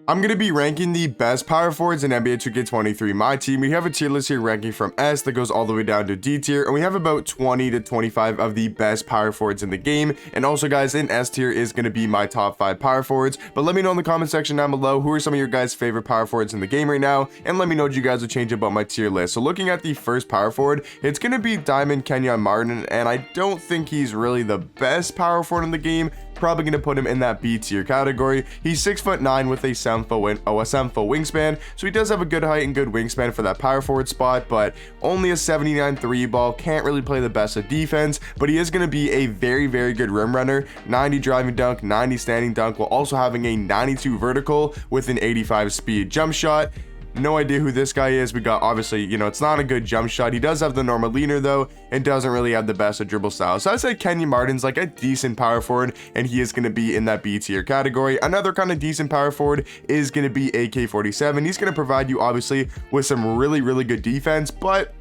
I'm going to be ranking the best power forwards in NBA 2K23 My Team. We have a tier list here ranking from S that goes all the way down to D tier, and we have about 20 to 25 of the best power forwards in the game. And also, guys, in S tier is going to be my top 5 power forwards. But let me know in the comment section down below who are some of your guys' favorite power forwards in the game right now, and let me know what you guys would change about my tier list. So looking at the first power forward, it's going to be Diamond Kenyon Martin, and I don't think he's really the best power forward in the game. Probably going to put him in that B tier category. He's 6'9" with a 7-foot wingspan, so he does have a good height and good wingspan for that power forward spot, but only a 79 3 ball, can't really play the best of defense, but he is going to be a very good rim runner. 90 driving dunk, 90 standing dunk, while also having a 92 vertical with an 85 speed jump shot. No idea who this guy is. We got, obviously, it's not a good jump shot. He does have the normal leaner though, and doesn't really have the best of dribble style. So I'd say Kenyon Martin's like a decent power forward, and he is going to be in that B tier category. Another kind of decent power forward is going to be AK-47. He's going to provide you, obviously, with some really good defense, but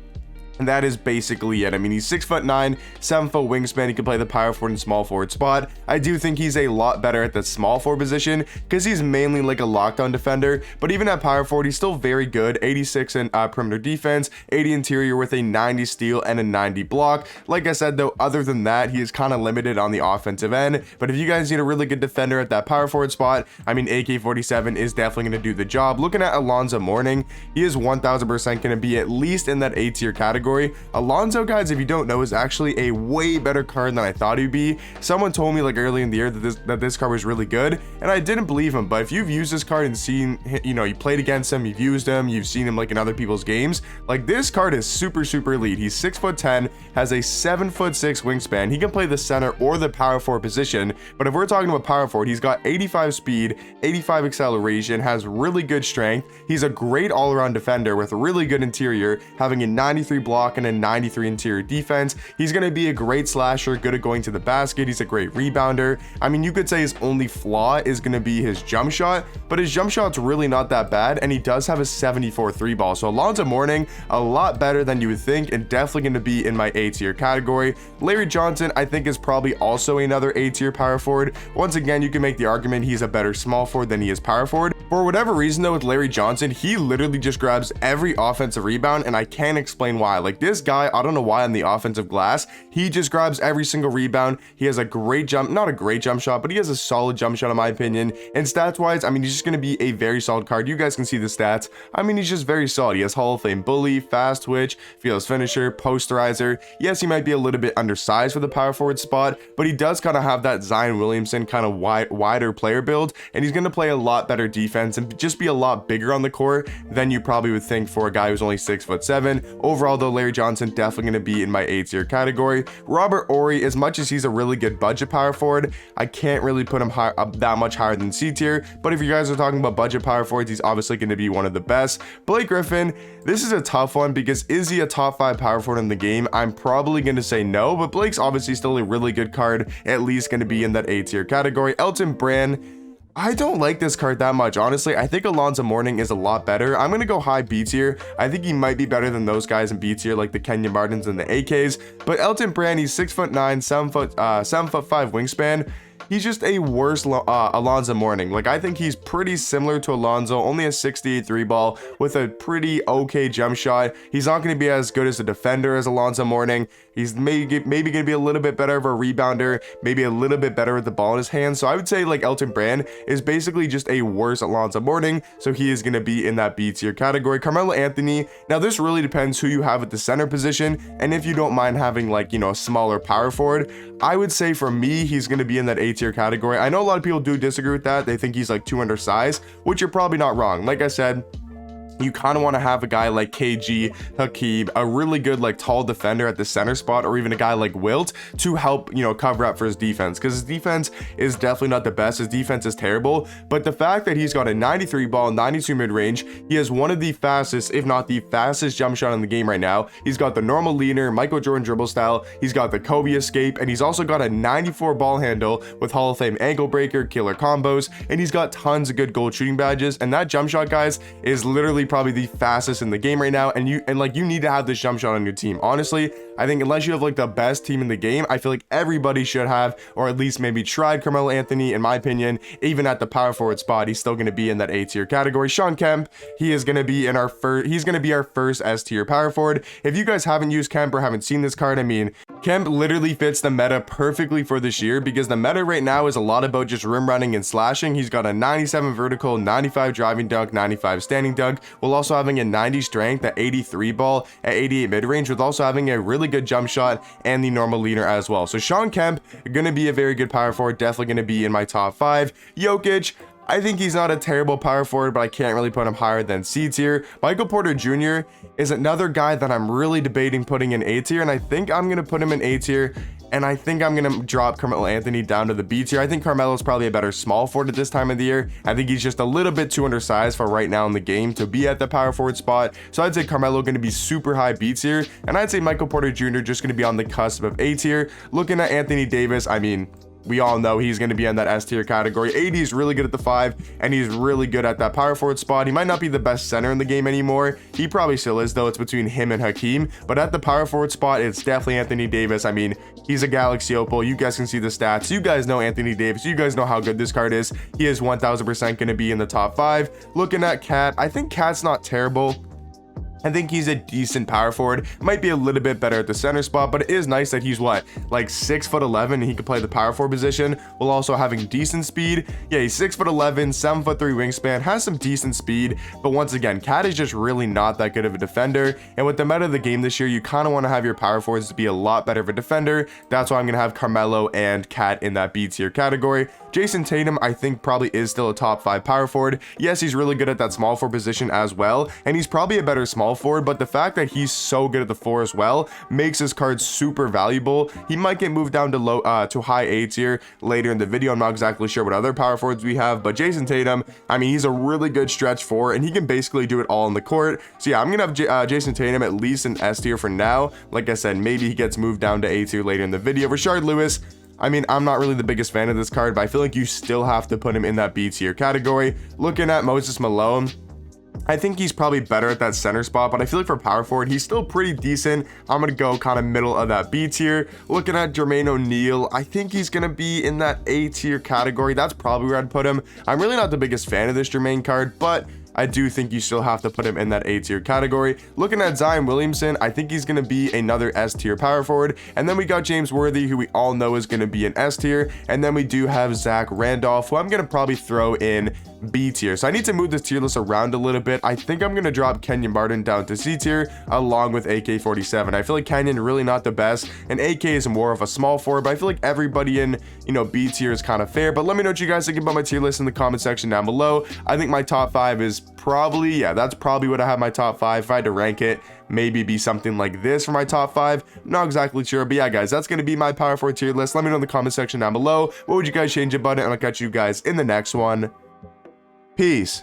and that is basically it. I mean, he's 6'9", 7-foot wingspan. He can play the power forward and small forward spot. I do think he's a lot better at the small forward position because he's mainly like a lockdown defender. But even at power forward, he's still very good. 86 in perimeter defense, 80 interior with a 90 steal and a 90 block. Like I said, though, other than that, he is kind of limited on the offensive end. But if you guys need a really good defender at that power forward spot, I mean, AK-47 is definitely going to do the job. Looking at Alonzo Mourning, he is 1000% going to be at least in that A tier category. Alonzo, guys, if you don't know, is actually a way better card than I thought he'd be. Someone told me like early in the year that this card was really good, and I didn't believe him. But if you've used this card and seen, you played against him, you've used him, you've seen him like in other people's games, like this card is super elite. He's 6'10", has a 7'6" wingspan. He can play the center or the power forward position. But if we're talking about power forward, he's got 85 speed, 85 acceleration, has really good strength. He's a great all-around defender with really good interior, having a 93 block and a 93 interior defense. He's going to be a great slasher, good at going to the basket. He's a great rebounder. I mean, you could say his only flaw is going to be his jump shot, but his jump shot's really not that bad, and he does have a 74 3 ball. So Alonzo Mourning, a lot better than you would think, and definitely going to be in my A tier category. Larry Johnson, I think, is probably also another A tier power forward. Once again, you can make the argument he's a better small forward than he is power forward. For whatever reason, though, with Larry Johnson, he literally just grabs every offensive rebound, and I can't explain why. Like this guy, I don't know why on the offensive glass, he just grabs every single rebound. He has a great jump, not a great jump shot, but he has a solid jump shot in my opinion. And stats wise, I mean, he's just going to be a very solid card. You guys can see the stats. I mean, he's just very solid. He has Hall of Fame bully, fast twitch, fearless finisher, posterizer. Yes, he might be a little bit undersized for the power forward spot, but he does kind of have that Zion Williamson kind of wider player build, and he's going to play a lot better defense and just be a lot bigger on the court than you probably would think for a guy who's only 6'7". Overall, though, Larry Johnson definitely going to be in my A tier category. Robert Horry, as much as he's a really good budget power forward, I can't really put him that much higher than C tier, but if you guys are talking about budget power forwards, he's obviously going to be one of the best. Blake Griffin, this is a tough one because is he a top 5 power forward in the game? I'm probably going to say no, but Blake's obviously still a really good card, at least going to be in that A tier category. Elton Brand, I don't like this card that much, honestly. I think Alonzo Mourning is a lot better. I'm going to go high B tier. I think he might be better than those guys in B tier, like the Kenyon Martins and the AKs. But Elton Brand, he's 6'9", 7'5" wingspan. He's just a worse Alonzo Mourning. Like, I think he's pretty similar to Alonzo, only a 68 3 ball with a pretty okay jump shot. He's not going to be as good as a defender as Alonzo Mourning. He's maybe going to be a little bit better of a rebounder, maybe a little bit better with the ball in his hands. So I would say like Elton Brand is basically just a worse Alonzo Mourning. So he is going to be in that B tier category. Carmelo Anthony. Now this really depends who you have at the center position. And if you don't mind having like, a smaller power forward, I would say for me, he's going to be in that A tier category. I know a lot of people do disagree with that. They think he's like too undersized, which you're probably not wrong. Like I said, you kind of want to have a guy like KG, Hakeem, a really good like tall defender at the center spot, or even a guy like Wilt to help, cover up for his defense, because his defense is definitely not the best. His defense is terrible, but the fact that he's got a 93 ball, 92 mid-range, he has one of the fastest, if not the fastest jump shot in the game right now. He's got the normal leaner, Michael Jordan dribble style. He's got the Kobe escape, and he's also got a 94 ball handle with Hall of Fame ankle breaker, killer combos, and he's got tons of good gold shooting badges. And that jump shot, guys, is literally probably the fastest in the game right now, and you need to have this jump shot on your team. Honestly, I think unless you have like the best team in the game, I feel like everybody should have, or at least maybe tried Carmelo Anthony. In my opinion, even at the power forward spot, he's still going to be in that A tier category. Shawn Kemp, he is going to be in our first, he's going to be our first S tier power forward. If you guys haven't used Kemp or haven't seen this card, I mean, Kemp literally fits the meta perfectly for this year, because the meta right now is a lot about just rim running and slashing. He's got a 97 vertical, 95 driving dunk, 95 standing dunk, while also having a 90 strength, at 83 ball, at 88 mid-range, with also having a really good jump shot and the normal leaner as well. So Shawn Kemp, gonna be a very good power forward, definitely gonna be in my top 5. Jokic, I think he's not a terrible power forward, but I can't really put him higher than C tier. Michael Porter Jr. is another guy that I'm really debating putting in A tier, and I think I'm going to put him in A tier, and I think I'm going to drop Carmelo Anthony down to the B tier. I think Carmelo's probably a better small forward at this time of the year. I think he's just a little bit too undersized for right now in the game to be at the power forward spot. So I'd say Carmelo going to be super high B tier, and I'd say Michael Porter Jr. just going to be on the cusp of A tier. Looking at Anthony Davis, I mean, we all know he's going to be in that S tier category. AD is really good at the 5, and he's really good at that power forward spot. He might not be the best center in the game anymore. He probably still is, though. It's between him and Hakeem. But at the power forward spot, it's definitely Anthony Davis. I mean, he's a Galaxy Opal. You guys can see the stats. You guys know Anthony Davis. You guys know how good this card is. He is 1000% going to be in the top 5. Looking at Cat, I think Cat's not terrible. I think he's a decent power forward. Might be a little bit better at the center spot, but it is nice that he's what, like 6'11", and he can play the power forward position while also having decent speed. Yeah, he's 6'11", 7'3" wingspan, has some decent speed, but once again, Cat is just really not that good of a defender. And with the meta of the game this year, you kind of want to have your power forwards to be a lot better of a defender. That's why I'm going to have Carmelo and Cat in that B tier category. Jason Tatum, I think, probably is still a top 5 power forward. Yes, he's really good at that small forward position as well, and he's probably a better small forward, but the fact that he's so good at the 4 as well makes his card super valuable. He might get moved down to low to high A tier later in the video. I'm not exactly sure what other power forwards we have, but Jason Tatum, I mean, he's a really good stretch 4, and he can basically do it all in the court. So yeah, I'm gonna have Jason Tatum at least in S tier for now. Like I said, maybe he gets moved down to A tier later in the video. Rashard Lewis, I mean, I'm not really the biggest fan of this card, but I feel like you still have to put him in that B tier category. Looking at Moses Malone, I think he's probably better at that center spot, but I feel like for power forward, he's still pretty decent. I'm going to go kind of middle of that B tier. Looking at Jermaine O'Neal, I think he's going to be in that A tier category. That's probably where I'd put him. I'm really not the biggest fan of this Jermaine card, but I do think you still have to put him in that A tier category. Looking at Zion Williamson, I think he's going to be another S tier power forward. And then we got James Worthy, who we all know is going to be an S tier. And then we do have Zach Randolph, who I'm going to probably throw in B tier. So I need to move this tier list around a little bit. I think I'm going to drop Kenyon Martin down to C tier along with AK-47. I feel like Kenyon really not the best, and AK is more of a small forward, but I feel like everybody in, B tier is kind of fair. But let me know what you guys think about my tier list in the comment section down below. I think my top 5 is probably, yeah, that's probably what I have my top 5. If I had to rank it, maybe be something like this for my top 5. Not exactly sure, but yeah, guys, that's going to be my power forward tier list. Let me know in the comment section down below. What would you guys change about it? And I'll catch you guys in the next one. Peace.